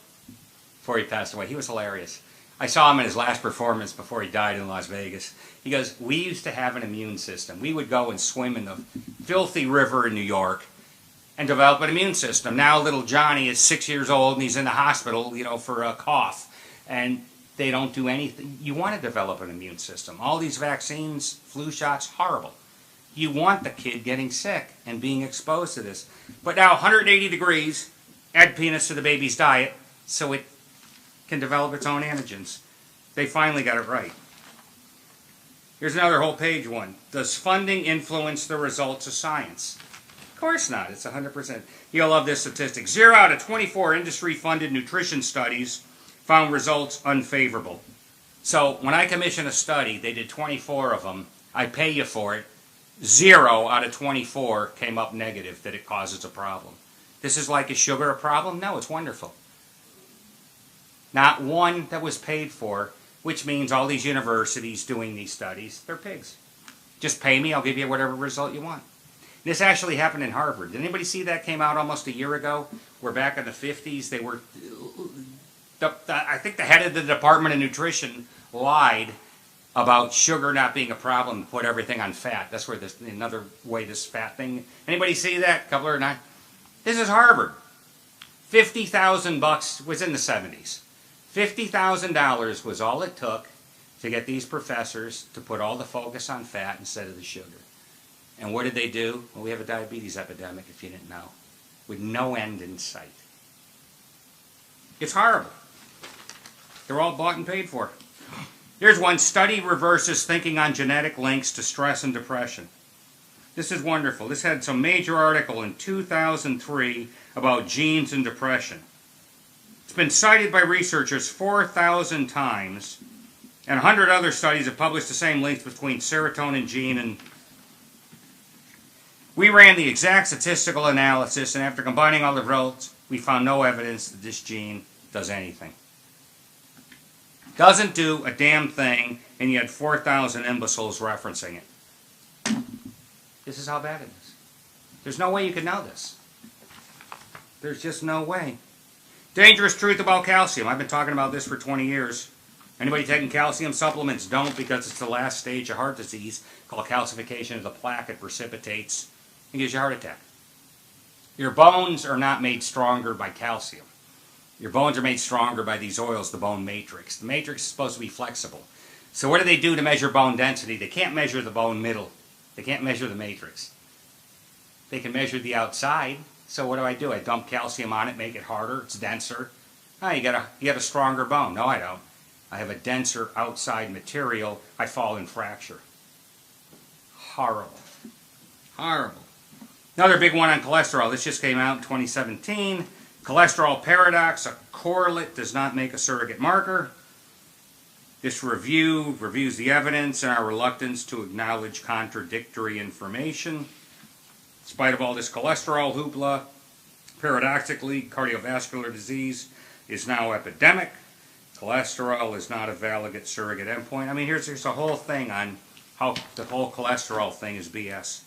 before he passed away? He was hilarious. I saw him in his last performance before he died in Las Vegas. He goes, we used to have an immune system. We would go and swim in the filthy river in New York and develop an immune system. Now little Johnny is 6 years old and he's in the hospital, for a cough. And they don't do anything. You want to develop an immune system. All these vaccines, flu shots, horrible. You want the kid getting sick and being exposed to this. But now 180 degrees, add peanuts to the baby's diet so it can develop its own antigens. They finally got it right. Here's another whole page one. Does funding influence the results of science? Of course not. It's 100%. You'll love this statistic. 0 out of 24 industry-funded nutrition studies found results unfavorable. So when I commission a study, they did 24 of them. I pay you for it. 0 out of 24 came up negative, that it causes a problem. This is like, is sugar a problem? No, it's wonderful. Not one that was paid for, which means all these universities doing these studies, they're pigs. Just pay me, I'll give you whatever result you want. This actually happened in Harvard. Did anybody see that? Came out almost a year ago. We're back in the 50s. They were, I think the head of the Department of Nutrition lied about sugar not being a problem, put everything on fat. That's where another way this fat thing. Anybody see that? Couple or not? This is Harvard. $50,000 was in the 70s. $50,000 was all it took to get these professors to put all the focus on fat instead of the sugar. And what did they do? Well, we have a diabetes epidemic, if you didn't know, with no end in sight. It's horrible. They're all bought and paid for. Here's one. Study reverses thinking on genetic links to stress and depression. This is wonderful. This had some major article in 2003 about genes and depression. It's been cited by researchers 4,000 times, and 100 other studies have published the same links between serotonin gene and... We ran the exact statistical analysis, and after combining all the results, we found no evidence that this gene does anything. Doesn't do a damn thing, and you had 4,000 imbeciles referencing it. This is how bad it is. There's no way you could know this. There's just no way. Dangerous truth about calcium. I've been talking about this for 20 years. Anybody taking calcium supplements don't, because it's the last stage of heart disease called calcification of the plaque. It precipitates and gives you a heart attack. Your bones are not made stronger by calcium. Your bones are made stronger by these oils, the bone matrix. The matrix is supposed to be flexible. So what do they do to measure bone density? They can't measure the bone middle. They can't measure the matrix. They can measure the outside. So what do? I dump calcium on it, make it harder, it's denser. Oh, you got a stronger bone. No, I don't. I have a denser outside material. I fall in fracture. Horrible. Horrible. Another big one on cholesterol. This just came out in 2017. Cholesterol paradox. A correlate does not make a surrogate marker. This review reviews the evidence and our reluctance to acknowledge contradictory information. In spite of all this cholesterol hoopla, paradoxically, cardiovascular disease is now epidemic. Cholesterol is not a valid surrogate endpoint. I mean, here's a whole thing on how the whole cholesterol thing is BS.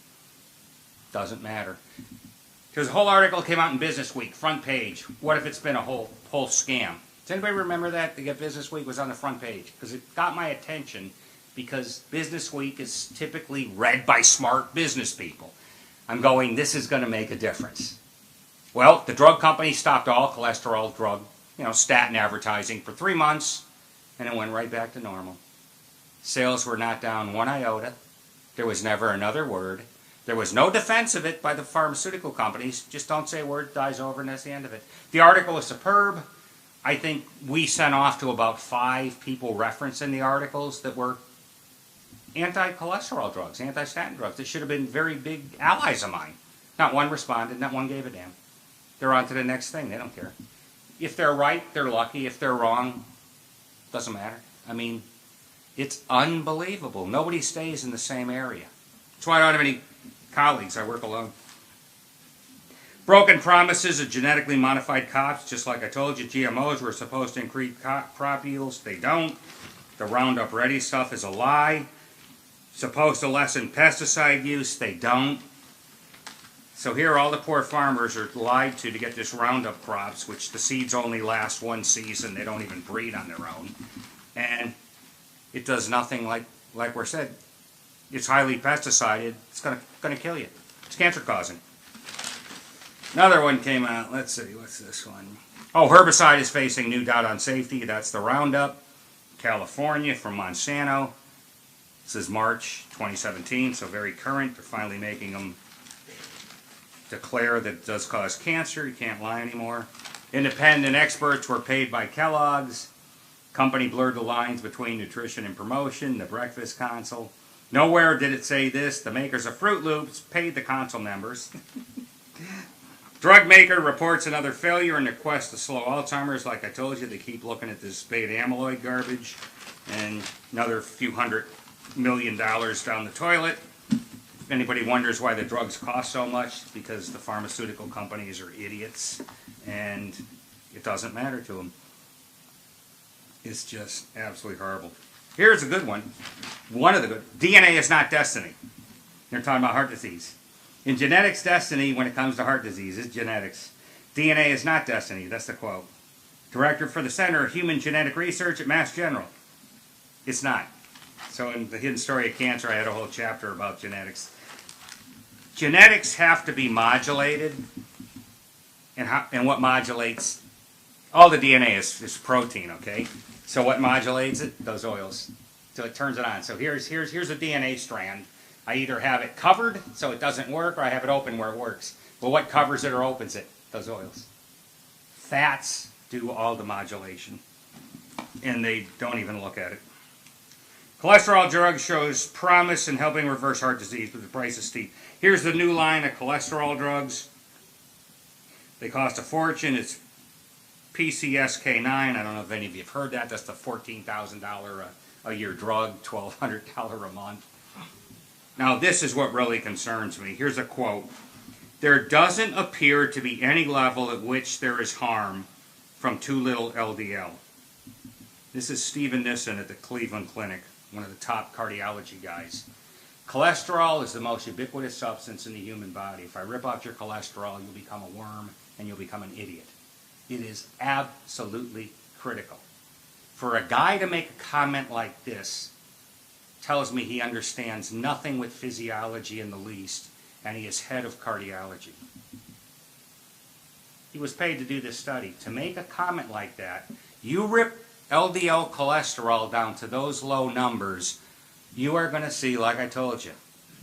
Doesn't matter. There's a whole article that came out in Business Week, front page. What if it's been a whole scam? Does anybody remember that? The Business Week was on the front page. Because it got my attention, because Business Week is typically read by smart business people. I'm going, this is going to make a difference. Well, the drug company stopped all cholesterol drug, statin advertising for 3 months, and it went right back to normal. Sales were not down one iota. There was never another word. There was no defense of it by the pharmaceutical companies. Just don't say a word, dies over, and that's the end of it. The article is superb. I think we sent off to about 5 people referencing the articles that were anti-cholesterol drugs, anti-statin drugs. That should have been very big allies of mine. Not one responded, not one gave a damn. They're on to the next thing. They don't care. If they're right, they're lucky. If they're wrong, doesn't matter. I mean, it's unbelievable. Nobody stays in the same area. That's why I don't have any colleagues. I work alone. Broken promises of genetically modified crops. Just like I told you, GMOs were supposed to increase crop yields. They don't. The Roundup Ready stuff is a lie. Supposed to lessen pesticide use. They don't. So here all the poor farmers are lied to get this Roundup crops, which the seeds only last one season. They don't even breed on their own. And it does nothing like we said. It's highly pesticided. It's gonna kill you. It's cancer causing. Another one came out. Let's see, what's this one? Oh, herbicide is facing new doubt on safety. That's the Roundup, California, from Monsanto. This is March 2017, so very current. They're finally making them declare that it does cause cancer. You can't lie anymore. Independent experts were paid by Kellogg's. Company blurred the lines between nutrition and promotion. The Breakfast Council. Nowhere did it say this. The makers of Fruit Loops paid the council members. Drug maker reports another failure in their quest to slow Alzheimer's. Like I told you, they keep looking at this beta amyloid garbage. And another few $100 million down the toilet. If anybody wonders why the drugs cost so much, because the pharmaceutical companies are idiots. And it doesn't matter to them. It's just absolutely horrible. Here's a good one. One of the good. DNA is not destiny. They're talking about heart disease. In genetics, destiny, when it comes to heart disease, is genetics. DNA is not destiny. That's the quote. Director for the Center of Human Genetic Research at Mass General. It's not. So in The Hidden Story of Cancer, I had a whole chapter about genetics. Genetics have to be modulated. And what modulates? All the DNA is protein, okay? So what modulates it? Those oils. So it turns it on. So here's a DNA strand. I either have it covered so it doesn't work, or I have it open where it works. Well, what covers it or opens it? Those oils. Fats do all the modulation. And they don't even look at it. Cholesterol drug shows promise in helping reverse heart disease, but the price is steep. Here's the new line of cholesterol drugs. They cost a fortune. It's PCSK9. I don't know if any of you have heard that. That's the $14,000 a year drug, $1,200 a month. Now, this is what really concerns me. Here's a quote. There doesn't appear to be any level at which there is harm from too little LDL. This is Stephen Nissen at the Cleveland Clinic, one of the top cardiology guys. Cholesterol is the most ubiquitous substance in the human body. If I rip off your cholesterol, you'll become a worm and you'll become an idiot. It is absolutely critical. For a guy to make a comment like this tells me he understands nothing with physiology in the least, and he is head of cardiology. He was paid to do this study. To make a comment like that, you rip LDL cholesterol down to those low numbers, you are going to see, like I told you,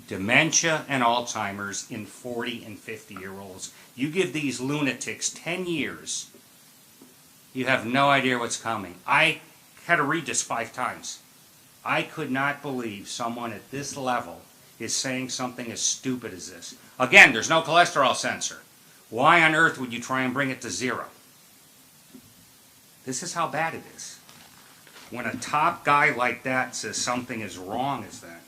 dementia and Alzheimer's in 40 and 50-year-olds. You give these lunatics 10 years, you have no idea what's coming. I had to read this 5 times. I could not believe someone at this level is saying something as stupid as this. Again, there's no cholesterol sensor. Why on earth would you try and bring it to 0? This is how bad it is. When a top guy like that says something as wrong as that.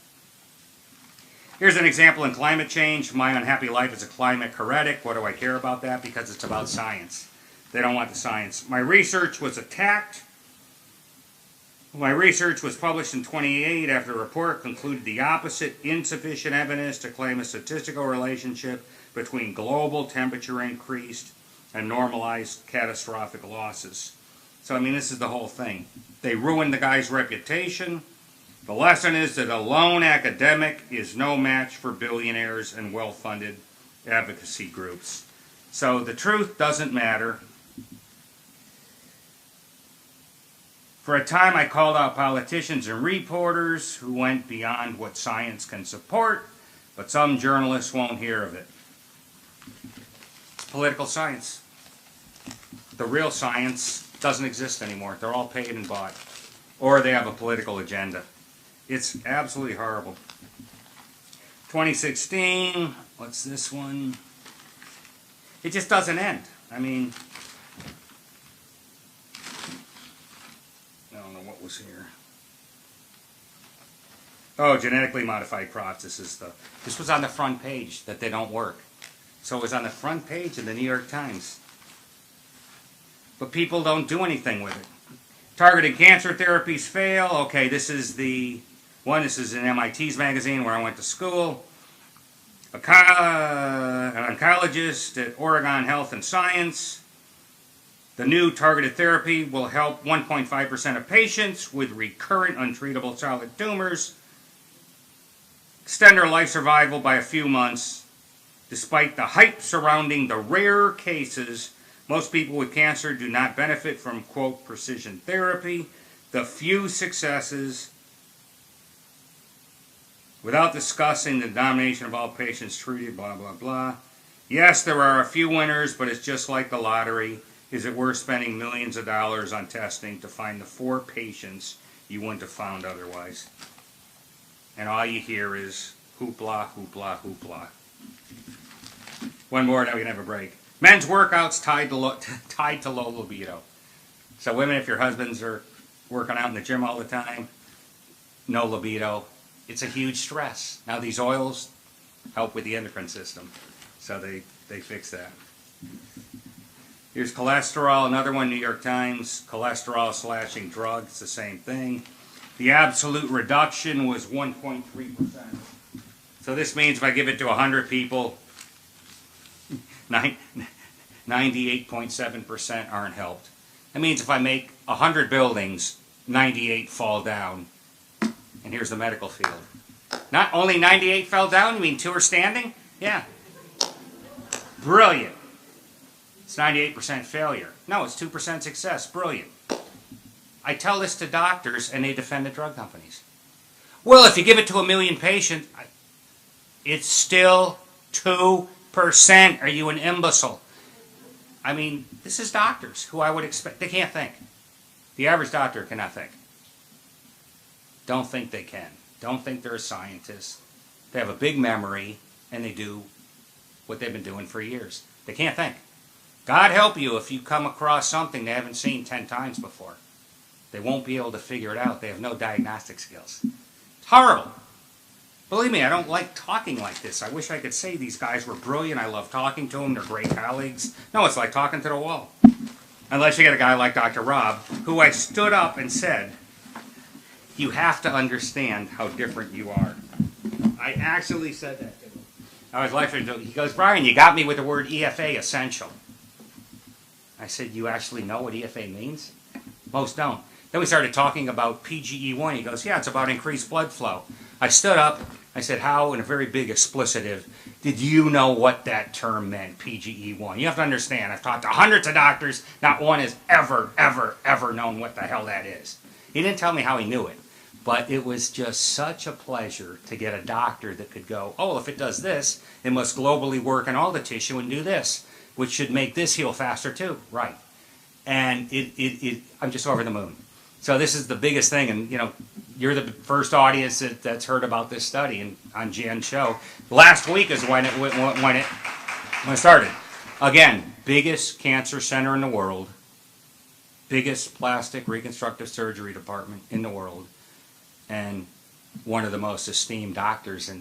Here's an example in climate change. My unhappy life is a climate heretic. What do I care about that? Because it's about science. They don't want the science. My research was attacked. My research was published in 2008 after a report concluded the opposite, insufficient evidence to claim a statistical relationship between global temperature increase and normalized catastrophic losses. So, I mean, this is the whole thing. They ruined the guy's reputation. The lesson is that a lone academic is no match for billionaires and well-funded advocacy groups. So the truth doesn't matter. For a time, I called out politicians and reporters who went beyond what science can support, but some journalists won't hear of it. It's political science. The real science doesn't exist anymore. They're all paid and bought. Or they have a political agenda. It's absolutely horrible. 2016, what's this one? It just doesn't end. I mean, I don't know what was here. Oh, genetically modified crops. This was on the front page that they don't work. So it was on the front page of the New York Times. But people don't do anything with it. Targeted cancer therapies fail. Okay, this is the one. This is in MIT's magazine where I went to school. An oncologist at Oregon Health and Science. The new targeted therapy will help 1.5% of patients with recurrent untreatable solid tumors extend their life survival by a few months. Despite the hype surrounding the rare cases, most people with cancer do not benefit from, quote, precision therapy. The few successes, without discussing the denomination of all patients treated, blah, blah, blah. Yes, there are a few winners, but it's just like the lottery. Is it worth spending millions of dollars on testing to find the 4 patients you wouldn't have found otherwise? And all you hear is hoopla, hoopla, hoopla. One more, then we can have a break. Men's workouts tied to low libido. So women, if your husbands are working out in the gym all the time, no libido, it's a huge stress. Now these oils help with the endocrine system, so they fix that. Here's cholesterol, another one, New York Times. Cholesterol slashing drug, it's the same thing. The absolute reduction was 1.3%. So this means if I give it to 100 people, 98.7% aren't helped. That means if I make 100 buildings, 98 fall down. And here's the medical field. Not only 98 fell down, you mean 2 are standing? Yeah. Brilliant. It's 98% failure. No, it's 2% success. Brilliant. I tell this to doctors and they defend the drug companies. Well, if you give it to 1 million patients, it's still 2%. Are you an imbecile? I mean, this is doctors who I would expect, they can't think. The average doctor cannot think. Don't think they can. Don't think they're a scientist. They have a big memory, and they do what they've been doing for years. They can't think. God help you if you come across something they haven't seen 10 times before. They won't be able to figure it out. They have no diagnostic skills. It's horrible. Believe me, I don't like talking like this. I wish I could say these guys were brilliant. I love talking to them. They're great colleagues. No, it's like talking to the wall. Unless you get a guy like Dr. Rob, who I stood up and said, you have to understand how different you are. I actually said that to him. I was lecturing to him. He goes, Brian, you got me with the word EFA, essential. I said, you actually know what EFA means? Most don't. Then we started talking about PGE1. He goes, yeah, it's about increased blood flow. I stood up. I said, how, in a very big explicitive, did you know what that term meant, PGE1? You have to understand, I've talked to hundreds of doctors. Not one has ever, ever, ever known what the hell that is. He didn't tell me how he knew it. But it was just such a pleasure to get a doctor that could go, oh, if it does this, it must globally work in all the tissue and do this, which should make this heal faster too. Right. And I'm just over the moon. So this is the biggest thing, and you know, you're the first audience that's heard about this study and on Jan's show. Last week is when it started. Again, biggest cancer center in the world, biggest plastic reconstructive surgery department in the world, and one of the most esteemed doctors in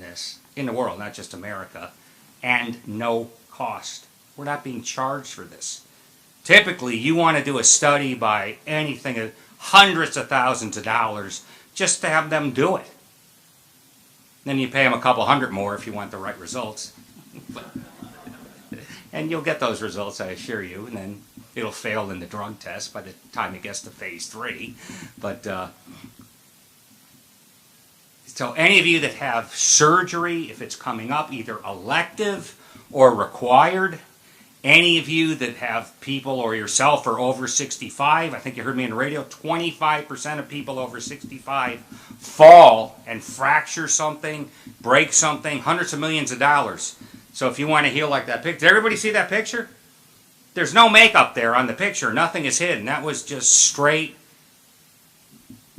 the world, not just America, and no cost. We're not being charged for this. Typically, you want to do a study by anything of hundreds of thousands of dollars just to have them do it. Then you pay them a couple hundred more if you want the right results. And you'll get those results, I assure you, and then it'll fail in the drug test by the time it gets to phase 3. But so any of you that have surgery, if it's coming up, either elective or required, any of you that have people or yourself are over 65, I think you heard me on the radio, 25% of people over 65 fall and fracture something, break something, hundreds of millions of dollars. So if you want to heal like that picture, did everybody see that picture? There's no makeup there on the picture. Nothing is hidden. That was just straight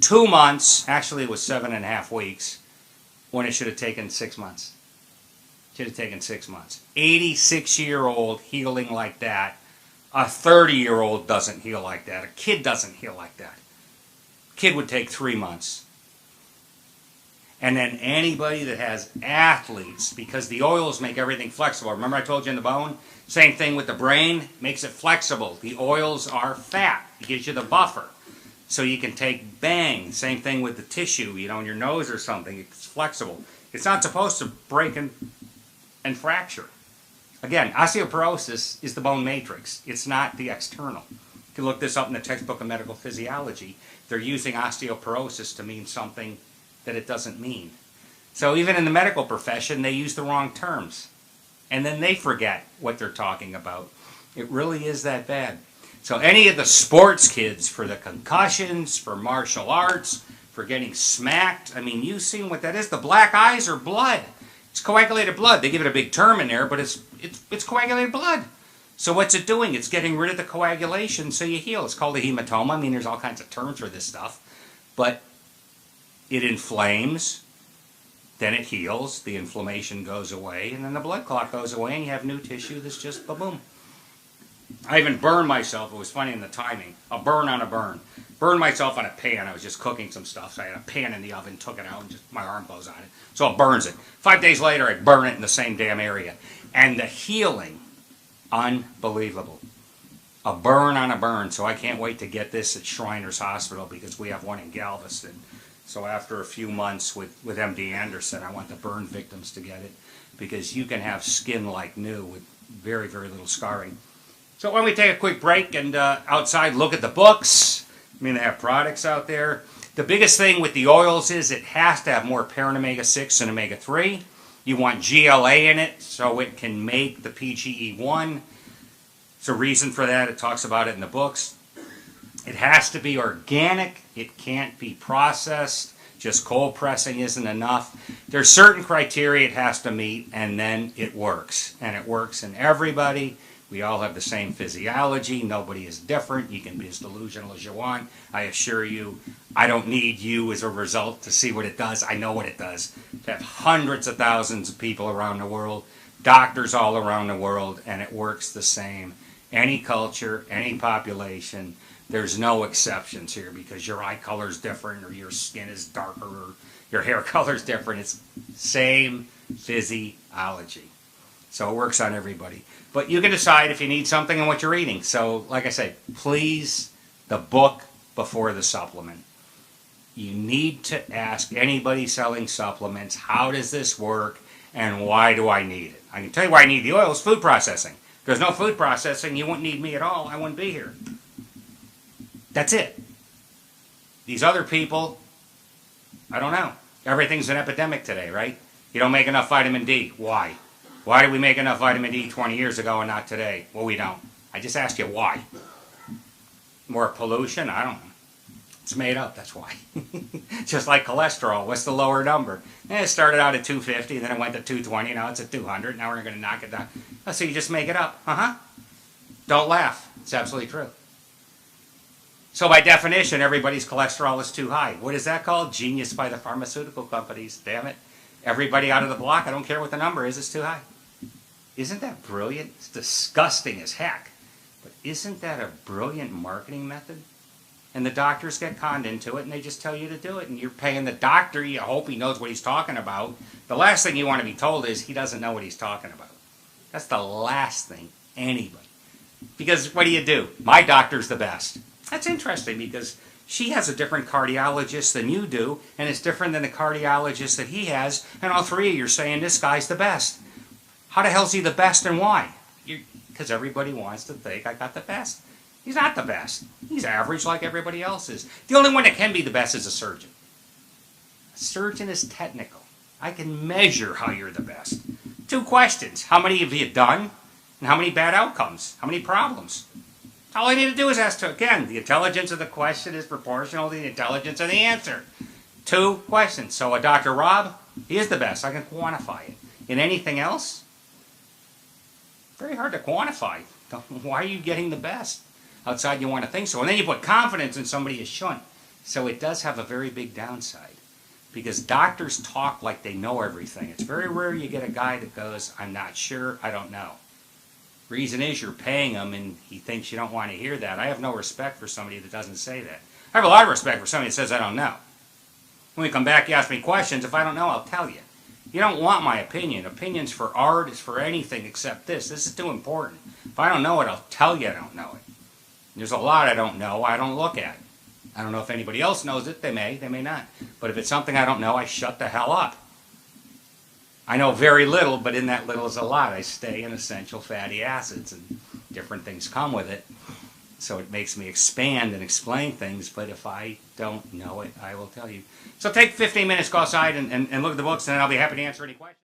2 months. Actually, it was 7.5 weeks when it should have taken 6 months. Should have taken 6 months. 86-year-old healing like that. A 30-year-old doesn't heal like that. A kid doesn't heal like that. Kid would take 3 months. And then anybody that has athletes, because the oils make everything flexible. Remember I told you in the bone? Same thing with the brain, makes it flexible. The oils are fat. It gives you the buffer. So you can take bang. Same thing with the tissue, you know, in your nose or something. It's flexible. It's not supposed to break and fracture. Again, osteoporosis is the bone matrix. It's not the external. You can look this up in the textbook of medical physiology. They're using osteoporosis to mean something that it doesn't mean. So even in the medical profession, they use the wrong terms. And then they forget what they're talking about. It really is that bad. So any of the sports kids, for the concussions, for martial arts, for getting smacked, I mean, you've seen what that is. The black eyes are blood. It's coagulated blood. They give it a big term in there, but it's coagulated blood. So what's it doing? It's getting rid of the coagulation so you heal. It's called a hematoma. I mean, there's all kinds of terms for this stuff. But it inflames, then it heals, the inflammation goes away, and then the blood clot goes away, and you have new tissue that's just ba-boom. I even burned myself. It was funny in the timing. A burn on a burn. Burned myself on a pan. I was just cooking some stuff, so I had a pan in the oven, took it out, and just my arm goes on it. So it burns it. 5 days later, I burn it in the same damn area. And the healing, unbelievable. A burn on a burn. So I can't wait to get this at Shriners Hospital because we have one in Galveston. So after a few months with MD Anderson, I want the burn victims to get it because you can have skin like new with very, very little scarring. So why don't we take a quick break and outside look at the books. I mean, they have products out there. The biggest thing with the oils is it has to have more parent omega-6 and omega-3. You want GLA in it so it can make the PGE1. There's a reason for that. It talks about it in the books. It has to be organic. It can't be processed. Just cold pressing isn't enough. There's certain criteria it has to meet, and then it works. And it works in everybody. We all have the same physiology. Nobody is different. You can be as delusional as you want. I assure you, I don't need you as a result to see what it does. I know what it does. To have hundreds of thousands of people around the world, doctors all around the world, and it works the same. Any culture, any population, there's no exceptions here because your eye color is different or your skin is darker or your hair color is different. It's same physiology. So it works on everybody. But you can decide if you need something and what you're eating. So, like I said, please, the book before the supplement. You need to ask anybody selling supplements, how does this work and why do I need it? I can tell you why I need the oils, food processing. If there's no food processing, you wouldn't need me at all. I wouldn't be here. That's it. These other people, I don't know. Everything's an epidemic today, right? You don't make enough vitamin D. Why? Why did we make enough vitamin D 20 years ago and not today? Well, we don't. I just asked you why. More pollution? I don't know. It's made up, that's why. Just like cholesterol. What's the lower number? It started out at 250, then it went to 220, now it's at 200. Now we're going to knock it down. Oh, so you just make it up. Don't laugh. It's absolutely true. So by definition, everybody's cholesterol is too high. What is that called? Genius by the pharmaceutical companies. Damn it. Everybody out of the block, I don't care what the number is, it's too high. Isn't that brilliant? It's disgusting as heck. But isn't that a brilliant marketing method? And the doctors get conned into it and they just tell you to do it. And you're paying the doctor, you hope he knows what he's talking about. The last thing you want to be told is he doesn't know what he's talking about. That's the last thing anybody. Because what do? My doctor's the best. That's interesting because she has a different cardiologist than you do, and it's different than the cardiologist that he has, and all three of you are saying this guy's the best. How the hell's he the best and why? Because everybody wants to think I got the best. He's not the best. He's average like everybody else is. The only one that can be the best is a surgeon. A surgeon is technical. I can measure how you're the best. 2 questions. How many have you done? And how many bad outcomes? How many problems? All I need to do is ask, again, the intelligence of the question is proportional to the intelligence of the answer. 2 questions. So a Dr. Rob, he is the best. I can quantify it. In anything else, very hard to quantify. Why are you getting the best? Outside you want to think so. And then you put confidence in somebody you shouldn't. So it does have a very big downside. Because doctors talk like they know everything. It's very rare you get a guy that goes, I'm not sure, I don't know. Reason is you're paying him and he thinks you don't want to hear that. I have no respect for somebody that doesn't say that. I have a lot of respect for somebody that says I don't know. When we come back, you ask me questions. If I don't know, I'll tell you. You don't want my opinion. Opinions for art is for anything except this. This is too important. If I don't know it, I'll tell you I don't know it. There's a lot I don't know. I don't look at it. I don't know if anybody else knows it. They may not. But if it's something I don't know, I shut the hell up. I know very little, but in that little is a lot. I stay in essential fatty acids, and different things come with it. So it makes me expand and explain things, but if I don't know it, I will tell you. So take 15 minutes, go outside and look at the books, and then I'll be happy to answer any questions.